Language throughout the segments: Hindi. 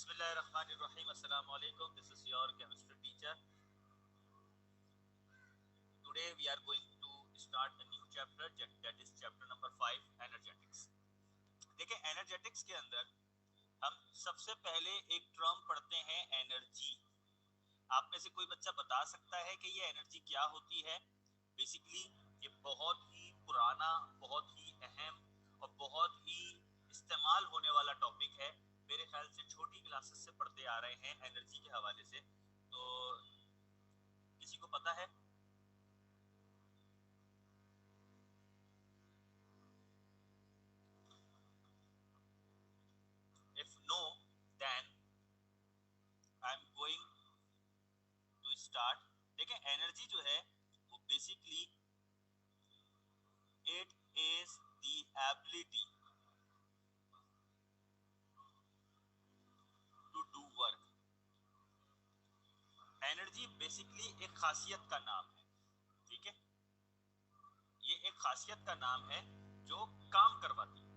Bismillahirrahmanirrahim. Assalamu alaikum. This is your chemistry teacher. Today we are going to start a new chapter, that is chapter number 5, energetics. देखिए energetics के अंदर हम सबसे पहले एक टर्म पढ़ते हैं एनर्जी. आप में से कोई बच्चा बता सकता है कि ये एनर्जी क्या होती है? बेसिकली ये बहुत ही पुराना, बहुत ही अहम और बहुत ही इस्तेमाल होने वाला टॉपिक है. मेरे ख्याल से छोटी क्लासेस से पढ़ते आ रहे हैं एनर्जी के हवाले से. तो किसी को पता है? If no, then I am going to start. देखें एनर्जी जो है वो basically it is the ability to do work. Energy basically एक खासियत का नाम है, ठीक है? ये एक खासियत का नाम है जो काम करवाती है.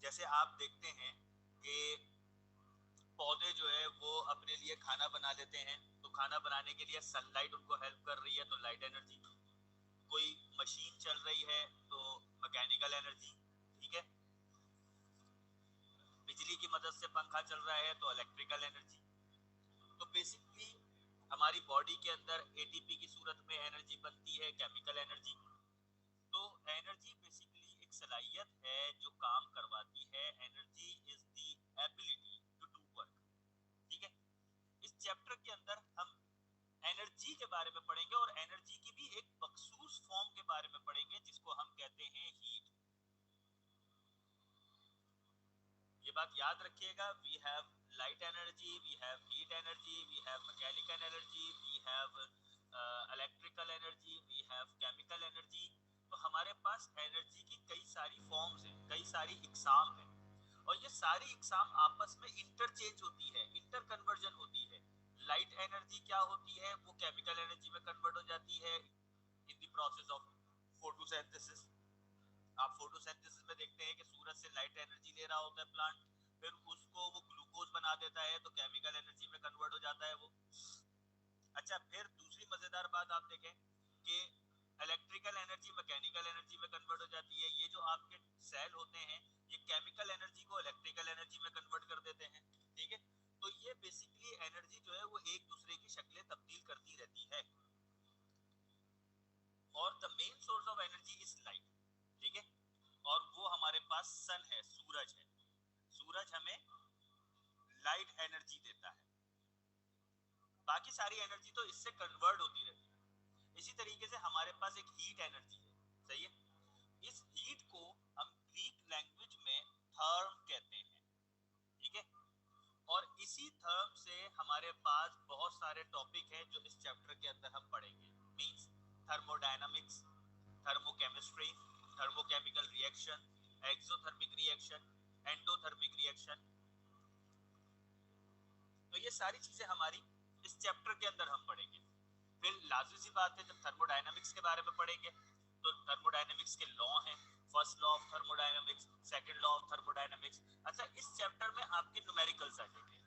जैसे आप देखते हैं कि पौधे जो है वो अपने लिए खाना बना लेते हैं, तो खाना बनाने के लिए सनलाइट उनको हेल्प कर रही है, तो लाइट एनर्जी. कोई मशीन चल रही है तो मैकेनिकल एनर्जी, ठीक है? बिजली की मदद से पंखा चल रहा है तो इलेक्ट्रिकल एनर्जी. तो बेसिकली हमारी बॉडी के अंदर एटीपी की सूरत में एनर्जी बनती है, केमिकल एनर्जी. तो एनर्जी बेसिकली एक सलाहियत है जो काम करवाती है. Energy is the ability to do work, ठीक है? इस चैप्टर के अंदर हम एनर्जी के बारे में पढ़ेंगे और एनर्जी की भी एक मखसूस फॉर्म के बारे में पढ़ेंगे जिसको हम कहते हैं हीट. ये बात याद रखिएगा. We have light energy, we have heat energy, we have mechanical energy, we have electrical energy, we have chemical energy. तो हमारे पास एनर्जी की कई सारी फॉर्म्स हैं, कई सारी इकसाम हैं, और ये सारी इकसाम आपस में इंटरचेंज होती है, इंटर कन्वर्जन होती है. लाइट एनर्जी क्या होती है? वो केमिकल एनर्जी में कन्वर्ट हो जाती है in the process of photosynthesis. आप फोटोसिंथेसिस में देखते हैं कि सूरज से लाइट एनर्जी ले रहा होता है प्लांट, फिर उसको वो ग्लूकोज बना देता है तो केमिकल एनर्जी में कन्वर्ट हो जाता है वो. अच्छा, फिर दूसरी मजेदार बात आप देखें कि इलेक्ट्रिकल एनर्जी मैकेनिकल एनर्जी में कन्वर्ट हो जाती है. ये जो आपके सेल होते हैं ये केमिकल एनर्जी को इलेक्ट्रिकल एनर्जी में कन्वर्ट कर देते हैं, ठीक है? तो ये बेसिकली एनर्जी जो है वो एक दूसरे की शक्लें तब्दील करती रहती है. और the main source of energy is light, ठीक है? और वो हमारे पास सन है, सूरज है. सूरज हमें लाइट एनर्जी देता है. बाकी सारी एनर्जी तो इससे कन्वर्ट होती रहती है. इसी तरीके से हमारे पास एक हीट एनर्जी है, सही है? इस हीट को हम ग्रीक लैंग्वेज में थर्म कहते हैं, ठीक है? और इसी थर्म से हमारे पास बहुत सारे टॉपिक हैं जो इस चैप्टर के अंदर हम पढ़ेंगे. Means thermodynamics, thermochemistry, thermochemical reaction, exothermic reaction, endothermic reaction. तो ये सारी चीजें हमारी इस चैप्टर के अंदर हम पढ़ेंगे. फिर लाजमी सी बात है जब थर्मोडायनामिक्स के बारे में पढ़ेंगे तो थर्मोडायनामिक्स के लॉ हैं. First law of thermodynamics, second law of thermodynamics. अच्छा, इस चैप्टर में आपके न्यूमेरिकल्स आ जाएंगे.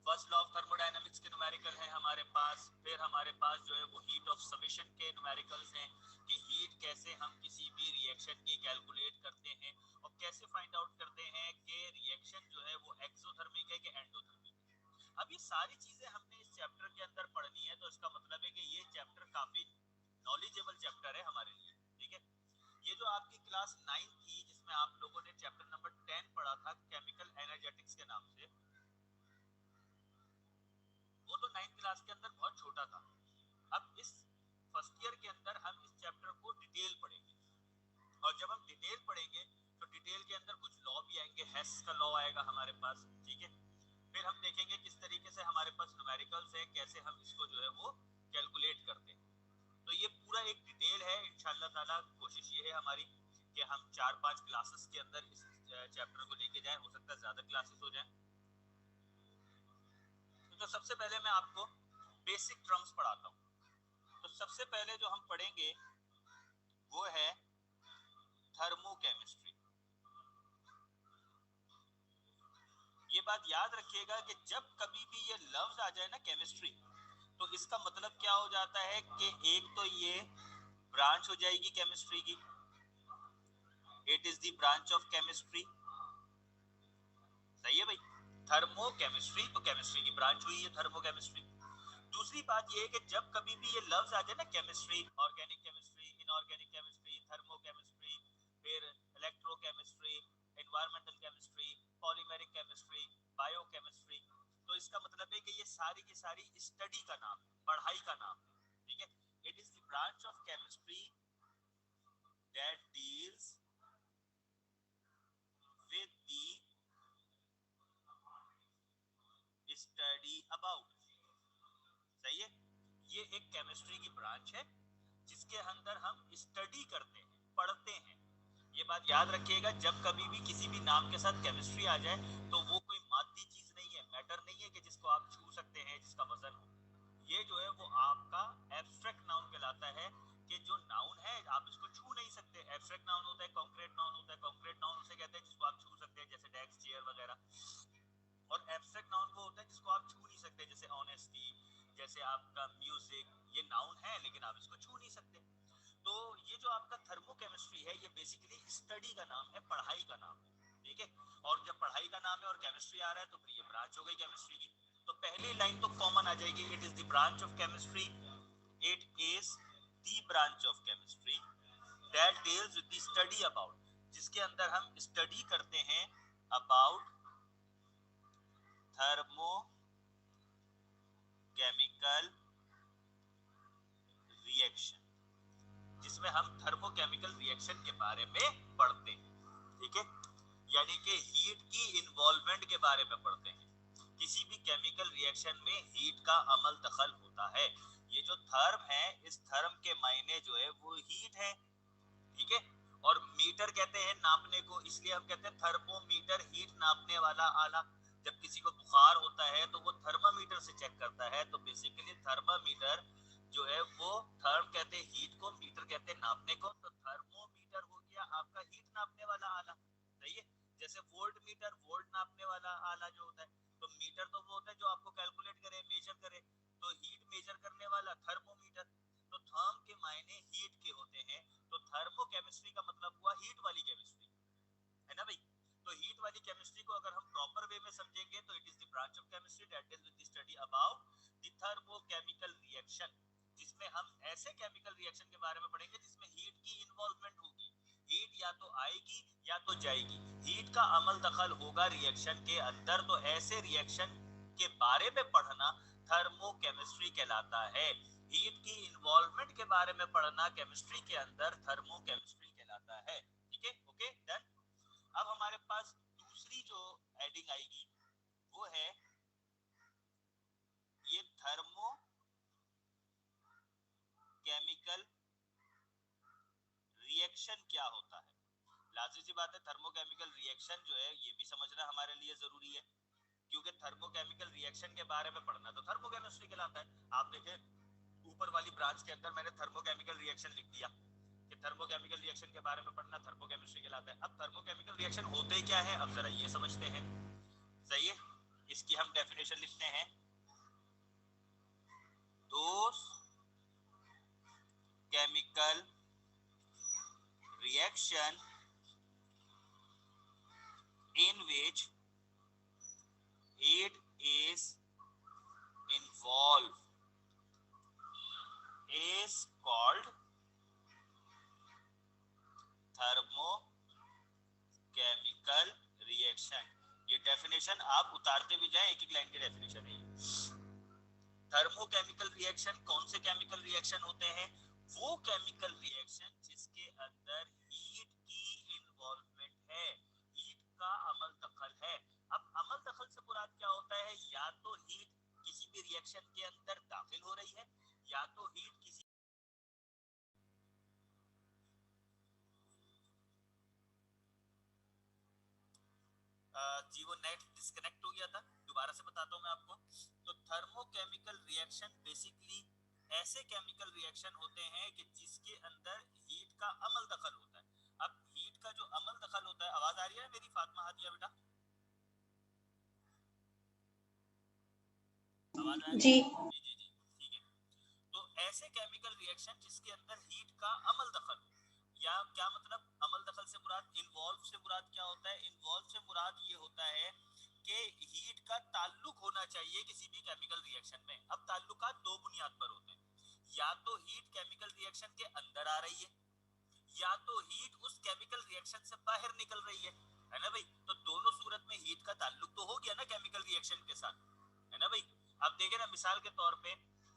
फर्स्ट लॉ ऑफ थर्मोडायनामिक्स के न्यूमेरिकल है हमारे पास. फिर हमारे पास जो है वो हीट ऑफ समेशन के न्यूमेरिकल्स हैं कि हीट कैसे हम किसी भी रिएक्शन की कैलकुलेट करते हैं और कैसे फाइंड आउट करते हैं कि रिएक्शन जो है वो एक्सोथर्मिक है कि एंडोथर्मिक है. अब ये सारी चीजें हमने इस चैप्टर के अंदर पढ़नी है, तो इसका मतलब है कि ये चैप्टर काफी नॉलेजेबल चैप्टर है हमारे लिए, ठीक है? ये जो आपकी क्लास 9 थी जिसमें आप लोगों ने चैप्टर नंबर 10 पढ़ा था केमिकल एनर्जेटिक्स के नाम से, वो तो 9th क्लास के अंदर बहुत छोटा था. अब इस फर्स्ट ईयर के अंदर हम इस चैप्टर को डिटेल पढ़ेंगे, और जब हम डिटेल पढ़ेंगे तो डिटेल के अंदर कुछ लॉ भी आएंगे. हेस का लॉ आएगा हमारे पास, ठीक है? फिर हम देखेंगे किस तरीके से हमारे पास न्यूमेरिकल्स है, कैसे हम इसको जो है वो कैलकुलेट करते हैं. तो ये पूरा एक डिटेल है. इंशाल्लाह ताला कोशिश ये है हमारी कि हम 4-5 क्लासेस के अंदर इस चैप्टर को लेके जाएं. हो सकता है ज्यादा क्लासेस हो जाएं. तो सबसे पहले मैं आपको बेसिक टर्म्स पढ़ाता हूँ. तो सबसे पहले जो हम पढ़ेंगे वो है थर्मोकेमिस्ट्री. ये बात याद रखिएगा कि जब कभी भी ये लफ्ज आ जाए ना केमिस्ट्री, तो इसका मतलब क्या हो जाता है कि एक तो ये ब्रांच हो जाएगी केमिस्ट्री की, it is the branch of chemistry, सही है भाई। थर्मो केमिस्ट्री, तो केमिस्ट्री की ब्रांच हुई है थर्मो केमिस्ट्री। दूसरी बात ये है कि जब कभी भी ये लफ्ज आ जाए ना chemistry, organic chemistry, inorganic chemistry, thermo chemistry, फिर electrochemistry, environmental chemistry, polymeric chemistry, biochemistry, तो इसका मतलब है कि ये सारी की सारी स्टडी का नाम है, पढ़ाई का नाम है, ठीक है। It is the branch of chemistry that deals with the study about, सही है। ये एक केमिस्ट्री की ब्रांच है जिसके अंदर हम स्टडी करते हैं, पढ़ते हैं। ये बात याद रखिएगा, जब कभी भी किसी भी नाम के साथ केमिस्ट्री आ जाए तो वो कोई मादी चीज नहीं है, मैटर नहीं है कि जिसको आप छू सकते हैं, जिसका वजन हो। ये जो है वो आपका एब्स्ट्रैक्ट नाउन कहलाता है, कि जो नाउन है आप इसको छू नहीं सकते। एब्स्ट्रैक्ट नाउन होता है, कॉन्क्रीट नाउन होता है। कॉन्क्रीट नाउन उसे कहते हैं जिसको आप छू सकते हैं, जैसे डेस्क, चेयर वगैरह। और एब्स्ट्रैक्ट नाउन वो होता है जिसको आप छू नहीं सकते, जैसे ऑनेस्टी, जैसे आपका म्यूजिक, ये नाउन है लेकिन आप इसको छू नहीं सकते। तो ये जो आपका थर्मोकेमिस्ट्री है, ये बेसिकली स्टडी का नाम है, पढ़ाई का नाम है, ठीक है। और जब पढ़ाई का नाम है और केमिस्ट्री आ रहा है तो फिर ये ब्रांच हो गई केमिस्ट्री की। तो पहली लाइन तो कॉमन आ जाएगी, it is the branch of chemistry, it is the branch of chemistry that deals with the study about, जिसके अंदर हम स्टडी करते हैं अबाउट थर्मो केमिकल रिएक्शन, जिसमें हम थर्मोकेमिकल रिएक्शन के बारे में पढ़ते हैं, ठीक है। यानी कि हीट की इन्वॉल्वमेंट के बारे में पढ़ते हैं। किसी भी केमिकल रिएक्शन में हीट का अमल दखल होता है। ये जो थर्म है, इस थर्म के मायने जो है वो हीट है, ठीक है। और मीटर कहते हैं नापने को, इसलिए हम कहते हैं थर्मोमीटर, हीट नापने वाला आला। जब किसी को बुखार होता है तो वो थर्मामीटर से चेक करता है। तो बेसिकली थर्मामीटर जो है वो, थर्म कहते हैं हीट को, मीटर कहते हैं नापने को। तो थर्मोमीटर हो गया आपका हीट नापने वाला आला, सही है। जैसे वोल्ट मीटर, वोल्ट नापने वाला आला जो होता है, तो मीटर तो वो होता है जो आपको कैलकुलेट करे, मेजर करे। तो हीट मेजर करने वाला थर्मोमीटर। तो थर्म के मायने हीट के होते हैं, तो थर्मोकेमिस्ट्री का मतलब हुआ हीट वाली केमिस्ट्री, है ना भाई। तो हीट वाली केमिस्ट्री को अगर हम प्रॉपर वे में समझेंगे तो it is the branch of chemistry that deals with the study about the thermochemical reaction, जिसमें हम ऐसे केमिकल रिएक्शन के बारे में पढ़ेंगे जिसमें हीट की इन्वॉल्वमेंट होगी। हीट या तो आएगी या तो जाएगी, हीट का अमल दखल होगा रिएक्शन के अंदर। तो ऐसे रिएक्शन के बारे में पढ़ना थर्मोकेमिस्ट्री कहलाता है। हीट की इन्वॉल्वमेंट के बारे में पढ़ना केमिस्ट्री के अंदर थर्मोकेमिस्ट्री कहलाता है, ठीक है। Okay done. अब हमारे पास दूसरी जो हेडिंग आएगी वो है ये थर्मो केमिकल रिएक्शन क्या होता है। लाजिम सी बात है, थर्मोकेमिकल रिएक्शन जो है ये भी समझना हमारे लिए जरूरी है, क्योंकि थर्मोकेमिकल रिएक्शन के बारे में पढ़ना तो थर्मोकेमिस्ट्री कहलाता है। आप देखें ऊपर वाली ब्रांच के अंदर मैंने थर्मोकेमिकल रिएक्शन लिख दिया कि थर्मोकेमिकल रिएक्शन के बारे में पढ़ना थर्मोकेमिस्ट्री कहलाता है। अब थर्मोकेमिकल रिएक्शन होते क्या है, अब जरा ये समझते हैं, सही है। इसकी हम डेफिनेशन लिखते हैं, those chemical reaction in which heat is involved is called thermochemical reaction। ये डेफिनेशन आप उतारते भी जाएं, एक एक लाइन की डेफिनेशन है ये। थर्मोकेमिकल रिएक्शन कौन से केमिकल रिएक्शन होते हैं? वो केमिकल रिएक्शन जिसके अंदर हीट की इन्वॉल्वमेंट है, हीट का अमल दखल है। अब अमल दखल से मुराद क्या होता है? या तो हीट किसी भी रिएक्शन के अंदर दाखिल हो रही है, या तो हीट किसी जी वो नेट डिस्कनेक्ट हो गया था, दोबारा से बताता हूं मैं आपको। तो थर्मोकेमिकल रिएक्शन बेसिकली ऐसे केमिकल रिएक्शन होते हैं कि जिसके अंदर हीट का अमल दखल होता है। अब हीट का जो अमल दखल होता है, आवाज आ रही है मेरी फातिमा हादिया बेटा? आवाज आ रही जी। है? जी जी जी, ठीक है। तो ऐसे केमिकल रिएक्शन जिसके अंदर हीट का अमल दखल, या क्या मतलब अमल दखल से मुराद, इन्वॉल्व से मुराद क्या होता है? इन्वॉल्व से मुराद ये होता है कि हीट का ताल्लुक होना चाहिए किसी भी केमिकल रिएक्शन में। अब ताल्लुकात दो बुनियाद पर होते हैं, या तो हीट केमिकल रिएक्शन के अंदर आ रही है, या तो हीट उस केमिकल रिएक्शन से बाहर निकल रही है ना भाई? तो दोनों सूरत में हीट का ताल्लुक तो हो गया ना केमिकल रिएक्शन के साथ, है ना भाई? अब देखें ना, मिसाल के तौर पे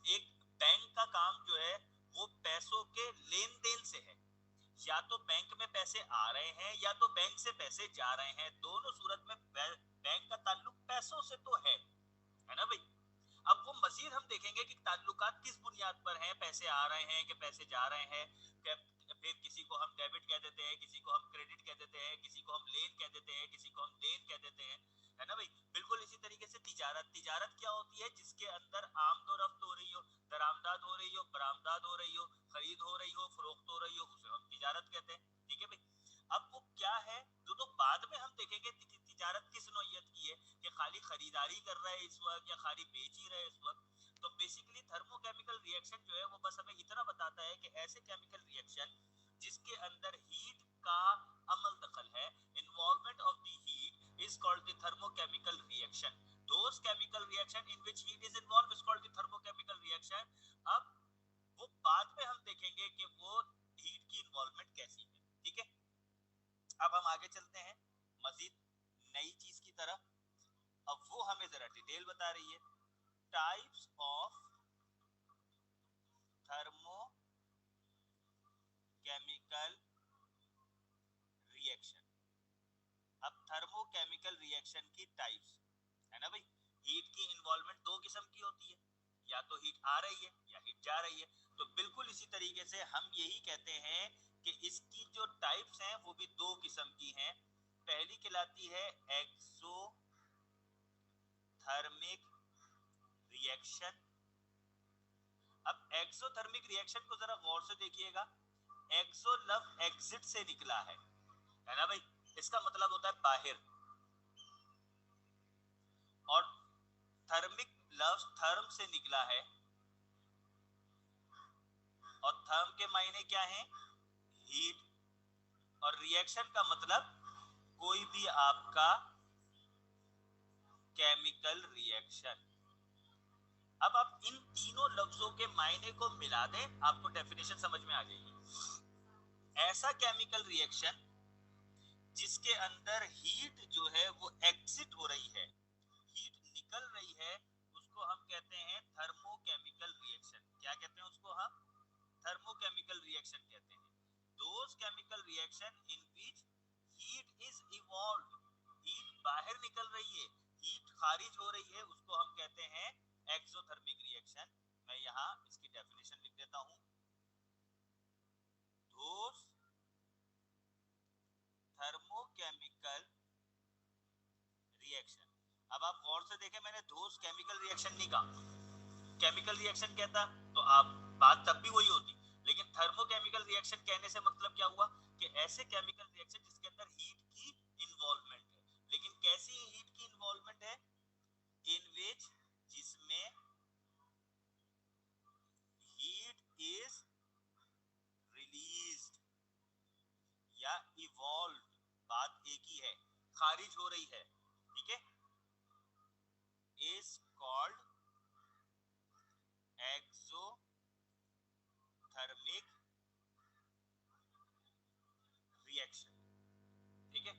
एक बैंक का काम जो है वो पैसों के लेन देन से है। या तो बैंक में पैसे आ रहे हैं या तो बैंक से पैसे जा रहे हैं, दोनों सूरत में बैंक का ताल्लुक पैसों से तो है ना भाई? अब वो मजीद हम देखेंगे कि ताल्लुकात किस बुनियाद पर हैं, पैसे आ रहे हैं कि पैसे जा रहे हैं, फिर किसी को हम डेबिट कह देते हैं, किसी को हम क्रेडिट कह देते हैं, किसी को हम लेन कह देते हैं, किसी को हम देन कह देते हैं, है ना भाई? बिल्कुल इसी तरीके से तिजारत, तिजारत क्या होती है? जिसके अंदर आमदोरफ्त हो रही हो, दरामदाद हो रही हो, बरामदाद हो रही हो, खरीद हो रही हो, फरोख्त हो रही हो, उसे हम तिजारत कहते हैं। ठीक है भाई? अब वो क्या है जो तो बाद में हम देखेंगे तिजारत किस नौयत की है, कि खाली खरीदारी कर रहा है इस वक्त या खाली बेच ही रहा है इस वक्त। तो बेसिकली थर्मोकेमिकल रिएक्शन जो है वो बस हमें इतना बताता है कि ऐसे केमिकल रिएक्शन जिसके अंदर हीट का अमल दखल है, involvement of the heat is called the thermochemical reaction. Those chemical reaction in which heat is involve is called the thermochemical reaction. अब वो बाद में हम देखेंगे कि वो हीट की इन्वॉल्वमेंट कैसी है। ठीक है, अब हम आगे चलते हैं मजीद नई चीज की तरफ। अब वो हमें जरा डिटेल बता रही है, टाइप्स ऑफ थर्मोकेमिकल रिएक्शन। अब थर्मोकेमिकल रिएक्शन की टाइप्स, है ना भाई? हीट की इन्वॉल्वमेंट दो किस्म की होती है, या तो हीट आ रही है या हीट जा रही है। तो बिल्कुल इसी तरीके से हम यही कहते हैं कि इसकी जो टाइप्स हैं वो भी दो किस्म की हैं। पहली कहलाती है एक्सोथर्मिक रिएक्शन। अब एक्सोथर्मिक रिएक्शन को जरा गौर से देखिएगा। एक्सो लफ्ज एग्जिट से निकला है ना भाई? इसका मतलब होता है बाहर, और थर्मिक लफ्ज थर्म से निकला है, और थर्म के मायने क्या है? हीट। और रिएक्शन का मतलब कोई भी आपका केमिकल रिएक्शन। अब आप इन तीनों लफ्जों के मायने को मिला दें, आपको डेफिनेशन समझ में आ जाएगी। ऐसा केमिकल रिएक्शन जिसके अंदर हीट जो है वो एग्जिट हो रही है, हीट निकल रही है, उसको हम कहते हैं थर्मोकेमिकल रिएक्शन। क्या कहते हैं उसको हम? थर्मोकेमिकल रिएक्शन कहते हैं। Those chemical reaction in which heat is evolve, heat बाहर निकल रही है, हीट खारिज हो रही है, उसको हम कहते हैं एक्सोथर्मिक रिएक्शन। मैं यहाँ इसकी डेफिनेशन लिख देता हूँ। दोस थर्मोकेमिकल रिएक्शन। अब आप गौर से देखें, मैंने दोस केमिकल रिएक्शन नहीं कहा। केमिकल रिएक्शन कहता तो आप बात तब भी वही होती, लेकिन थर्मोकेमिकल रिएक्शन कहने से मतलब क्या हुआ कि ऐसे केमिकल रिएक्शन जिसके अंदर हीट की इन्वॉल्वमेंट है। लेकिन कैसी हीट की इन्वॉल्वमेंट है? इन विच जिसमें हीट इज रिलीज्ड या इवॉल्व, बात एक ही है, खारिज हो रही है। ठीक है, इज कॉल्ड एक्सोथर्मिक रिएक्शन। ठीक है,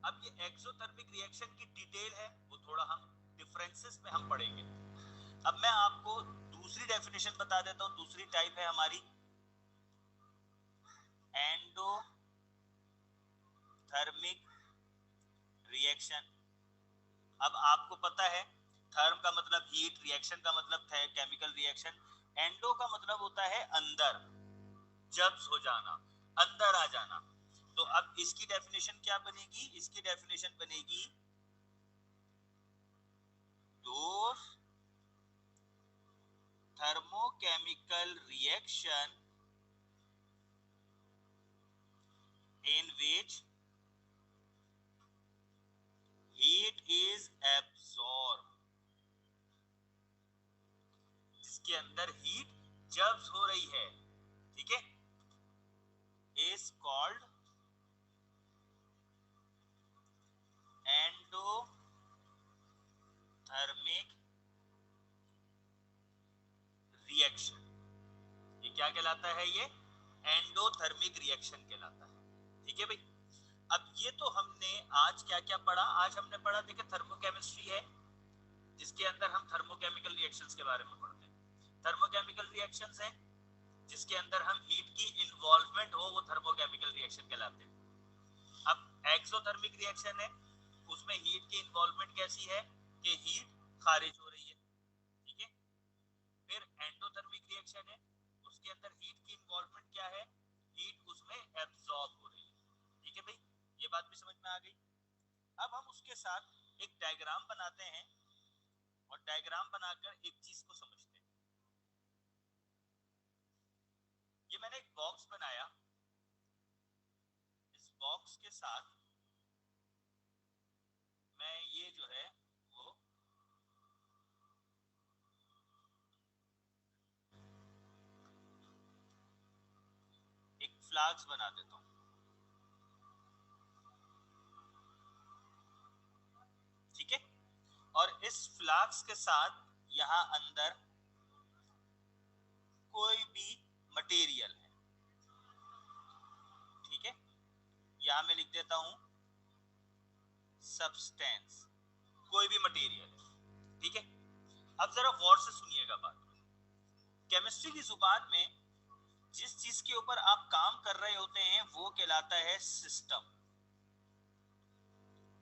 अब ये एक्सोथर्मिक रिएक्शन की डिटेल है वो थोड़ा हम डिफरेंसेस में हम पढ़ेंगे। अब मैं आपको दूसरी डेफिनेशन बता देता हूं। दूसरी टाइप है हमारी एंडोथर्मिक रिएक्शन। अब आपको पता है थर्म का मतलब हीट, रिएक्शन का मतलब है केमिकल रिएक्शन, एंडो का मतलब होता है अंदर, जब्स हो जाना, अंदर आ जाना। तो अब इसकी डेफिनेशन क्या बनेगी? इसकी डेफिनेशन बनेगी दोस thermochemical reaction in which heat is absorbed जिसके अंदर हीट जब हो रही है, ठीक है, इज कॉल्ड एंडोथर्मिक रिएक्शन। ये क्या कहलाता है? ये एंडोथर्मिक रिएक्शन कहलाता है, ठीक है भाई। अब ये तो हमने आज क्या क्या पढ़ा? आज हमने पढ़ा, देखिए, थर्मोकेमिस्ट्री है जिसके अंदर हम थर्मोकेमिकल रिएक्शंस के बारे में पढ़ते हैं। थर्मोकेमिकल रिएक्शंस है जिसके अंदर हम हीट की इन्वॉल्वमेंट हो, वो थर्मोकेमिकल रिएक्शन कहलाते हैं। अब एक्सोथर्मिक रिएक्शन है, उसमें हीट की इन्वॉल्वमेंट कैसी है कि हीट खारिज हो रही है, ठीक है। फिर एंडोथर्मिक रिएक्शन है, उसके अंदर हीट की इन्वॉल्वमेंट क्या है? हीट उसमें एब्जॉर्ब हो रही है, ठीक है भाई। ये बात भी समझ में आ गई। अब हम उसके साथ एक डायग्राम बनाते हैं और डायग्राम बनाकर एक चीज को समझते हैं। ये मैंने एक बॉक्स बनाया, इस बॉक्स के साथ मैं ये जो है वो एक फ्लास्क बना देता हूं, ठीक है। और इस फ्लास्क के साथ यहां अंदर कोई भी मटेरियल है, ठीक है। यहां मैं लिख देता हूं सब्सटेंस, कोई भी मटेरियल, ठीक है। अब जरा गौर से सुनिएगा बात। केमिस्ट्री की जुबान में जिस चीज के ऊपर आप काम कर रहे होते हैं वो कहलाता है सिस्टम।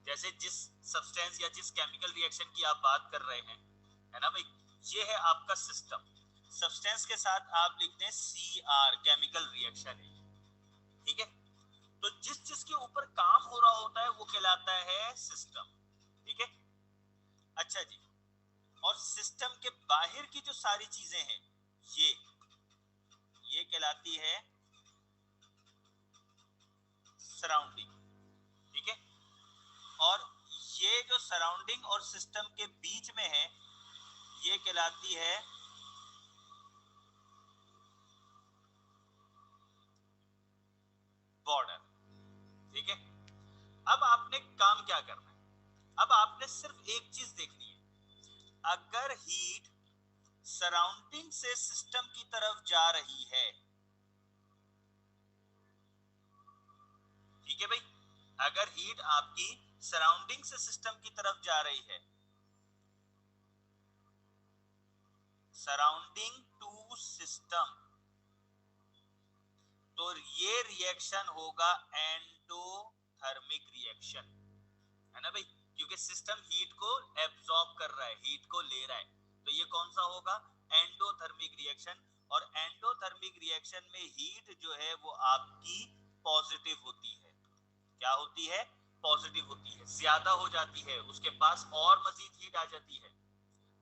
जैसे जिस सब्सटेंस या जिस केमिकल रिएक्शन की आप बात कर रहे हैं, है ना भाई, ये है आपका सिस्टम। सब्सटेंस के साथ आप लिखते हैं CR, केमिकल रिएक्शन है, ठीक है। तो जिस चीज के ऊपर काम हो रहा होता है वो कहलाता है सिस्टम, ठीक है। अच्छा जी, और सिस्टम के बाहर की जो सारी चीजें हैं ये कहलाती है सराउंडिंग, ठीक है। और ये जो सराउंडिंग और सिस्टम के बीच में है ये कहलाती है बॉर्डर, ठीक है। अब आपने काम क्या करना है? अब आपने सिर्फ एक चीज देखनी है, अगर हीट सराउंडिंग से सिस्टम की तरफ जा रही है, ठीक है भाई, अगर हीट आपकी सराउंडिंग से सिस्टम की तरफ जा रही है, सराउंडिंग टू सिस्टम, तो ये रिएक्शन होगा एंडोथर्मिक रिएक्शन, है ना भाई, क्योंकि सिस्टम हीट को एब्जॉर्ब कर रहा है, हीट को ले रहा है, तो ये कौन सा होगा? Endothermic reaction. और एंडोथर्मिक रिएक्शन में हीट जो है वो आपकी पॉजिटिव होती है। क्या होती है? पॉजिटिव होती है, ज्यादा हो जाती है, उसके पास और मजीद हीट आ जाती है।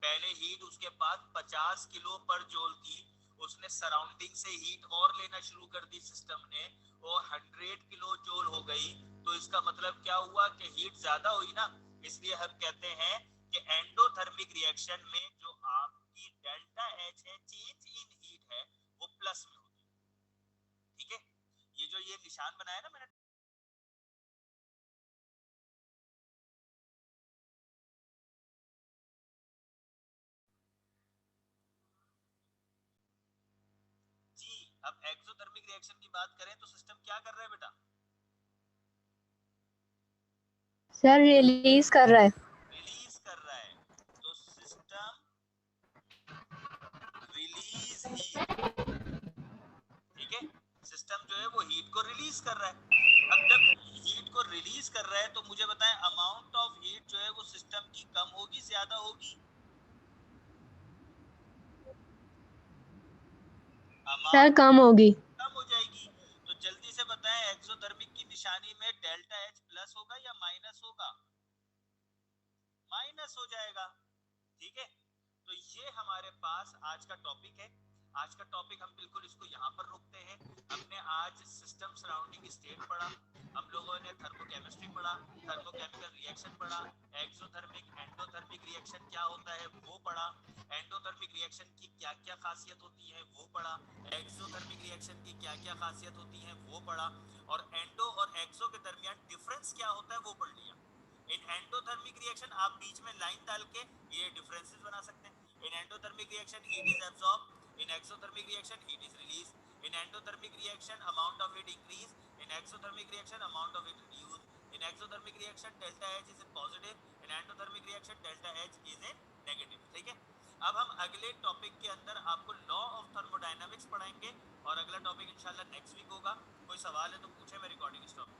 पहले हीट उसके पास 50 किलो पर जूल थी, उसने सराउंडिंग से हीट और लेना शुरू कर दी सिस्टम ने, वो 100 किलो जूल हो गई। तो इसका मतलब क्या हुआ कि हीट ज्यादा हुई ना, इसलिए हम कहते हैं कि एंडोथर्मिक रिएक्शन में जो आपकी डेल्टा एच है, चेंज इन हीट है, वो प्लस में होती है, ठीक है। ये जो ये निशान बनाया ना मैंने, जी। अब एक्सोथर्मिक रिएक्शन की बात करें तो सिस्टम क्या कर रहा है बेटा? सर रिलीज कर रहा है, रिलीज कर रहा है। तो सिस्टम रिलीज हीट, ठीक है। सिस्टम जो है वो हीट को रिलीज कर रहा है। अब जब हीट को रिलीज कर रहा है तो मुझे बताएं, अमाउंट ऑफ हीट जो है वो सिस्टम की कम होगी, ज्यादा होगी? सर अमाउंट कम होगी। कम हो जाएगी। तो जल्दी से बताएं, एक्सोथर्मिक की निशानी में डेल्टा एच प्लस होगा या माइनस होगा? माइनस हो जाएगा, ठीक है। तो ये हमारे पास आज का टॉपिक है। आज का टॉपिक हम बिल्कुल इसको यहाँ पर रोकते हैं। हमने आज सिस्टम सराउंडिंग स्टेट पढ़ा, हम लोगों ने थर्मोकेमिस्ट्री पढ़ा, थर्मोकेमिकल रिएक्शन पढ़ा, एक्सोथर्मिक एंडोथर्मिक रिएक्शन रिएक्शन क्या होता है वो पढ़ा, एंडोथर्मिक रिएक्शन की क्या क्या खासियत होती है वो पढ़ा, एक्सोथर्मिक रिएक्शन की क्या क्या खासियत होती है वो पढ़ा, और एंडो और एक्सो के दरमियान डिफरेंस क्या होता है वो पढ़ लिया। इन एंडोथर्मिक रिएक्शन आप बीच में लाइन डाल के ये डिफरेंसेस बना सकते हैं। In endothermic reaction heat is absorb, in exothermic reaction heat is release, in endothermic reaction amount of heat increase, in exothermic reaction amount of heat reduce, in exothermic reaction delta H is in positive, in endothermic reaction delta H is in negative। ठीक है, अब हम अगले टॉपिक के अंदर आपको लॉ ऑफ थर्मोडायनामिक्स पढ़ाएंगे और अगला टॉपिक इंशाल्लाह नेक्स्ट वीक होगा। कोई सवाल है तो पूछे, मैं रिकॉर्डिंग स्टॉप